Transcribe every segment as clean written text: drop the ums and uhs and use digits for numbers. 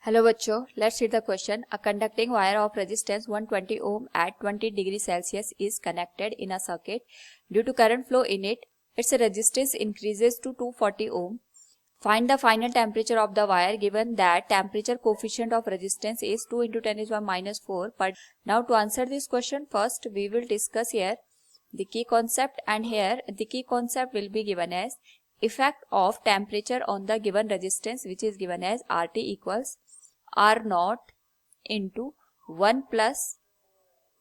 Hello बच्चों, let's read the question. A conducting wire of resistance 120 ohm at 20 degree Celsius is connected in a circuit. Due to current flow in it, its resistance increases to 240 ohm. Find the final temperature of the wire given that temperature coefficient of resistance is 2 into 10 to the minus 4. But now to answer this question, first we will discuss here the key concept, and here the key concept will be given as effect of temperature on the given resistance, which is given as RT equals R not into 1 plus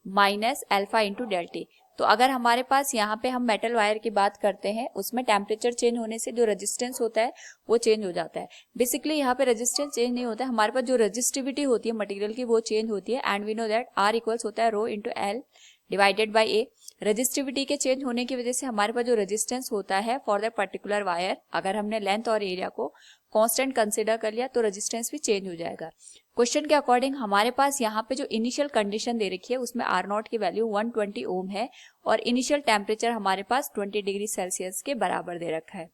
minus alpha into del T. तो अगर हमारे पास यहाँ पे हम metal wire की बात करते हैं, उसमें टेम्परेचर चेंज होने से जो रेजिस्टेंस होता है वो चेंज हो जाता है. बेसिकली यहाँ पे रेजिस्टेंस चेंज नहीं होता है, हमारे पास जो रेजिस्टिविटी होती है मटेरियल की वो चेंज होती है. And we know that R equals होता है rho into L divided by A. Resistivity के चेंज होने की वजह से हमारे पास जो रेजिस्टेंस होता है फॉर द पर्टिकुलर वायर, अगर हमने लेंथ और एरिया को कांस्टेंट कंसीडर कर लिया तो रेजिस्टेंस भी चेंज हो जाएगा. क्वेश्चन के अकॉर्डिंग हमारे पास यहाँ पे जो इनिशियल कंडीशन दे रखी है उसमें आर नॉट की वैल्यू 120 ओम है और इनिशियल टेम्परेचर हमारे पास 20 डिग्री सेल्सियस के बराबर दे रखा है.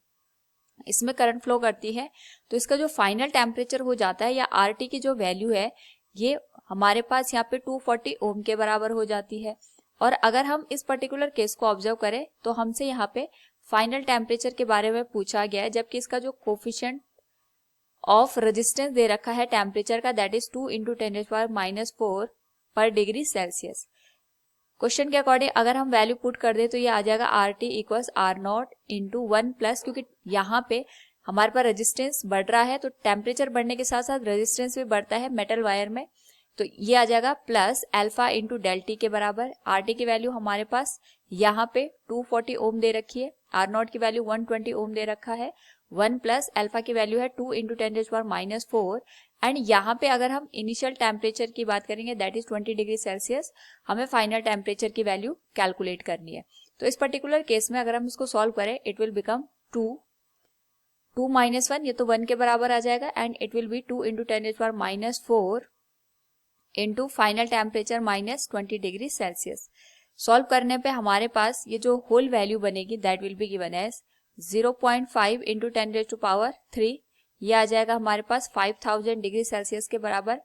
इसमें करंट फ्लो करती है तो इसका जो फाइनल टेम्परेचर हो जाता है या आर टी की जो वैल्यू है ये हमारे पास यहाँ पे 240 ओम के बराबर हो जाती है. और अगर हम इस पर्टिकुलर केस को ऑब्जर्व करें तो हमसे यहाँ पे फाइनल टेम्परेचर के बारे में पूछा गया है, जबकि इसका जो कोफिशिएंट ऑफ रेजिस्टेंस दे रखा है टेम्परेचर का, दैट इज 2 इंटू 10⁻⁻⁴ पर डिग्री सेल्सियस. क्वेश्चन के अकॉर्डिंग अगर हम वैल्यू पुट कर दे तो ये आ जाएगा R T equals R not into 1 plus, क्योंकि यहाँ पे हमारे पास रेजिस्टेंस बढ़ रहा है तो टेम्परेचर बढ़ने के साथ साथ रेजिस्टेंस भी बढ़ता है मेटल वायर में, तो ये आ जाएगा plus alpha into del T के बराबर. आर टी की वैल्यू हमारे पास यहाँ पे 240 ओम दे रखी है, आर नॉट की वैल्यू 120 ओम दे रखा है, 1 प्लस अल्फा की वैल्यू है 2 इंटू 10⁻⁻⁴. एंड यहाँ पे अगर हम इनिशियल टेम्परेचर की बात करेंगे दैट इज 20 डिग्री सेल्सियस, हमें फाइनल टेम्परेचर की वैल्यू कैलकुलेट करनी है. तो इस पर्टिकुलर केस में अगर हम इसको सॉल्व करें इट विल बिकम 2 माइनस 1, ये तो 1 के बराबर आ जाएगा, and it will be 2 into 10⁻⁴ into final temperature minus 20 degree Celsius. Solve करने पे हमारे पास ये जो होल वैल्यू बनेगी that will be given as 0.5 into 10⁻³ ये आ जाएगा हमारे पास 5000 डिग्री सेल्सियस के बराबर.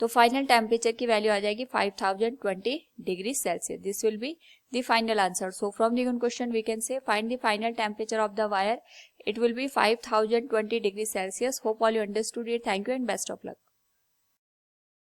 तो फाइनल टेम्परेचर की वैल्यू आ जाएगी 5020 degree Celsius. This will be the final answer. So from the question we can say find the final temperature of the wire. It will be 5020 degree Celsius. Hope all you understood it. Thank you and best of luck.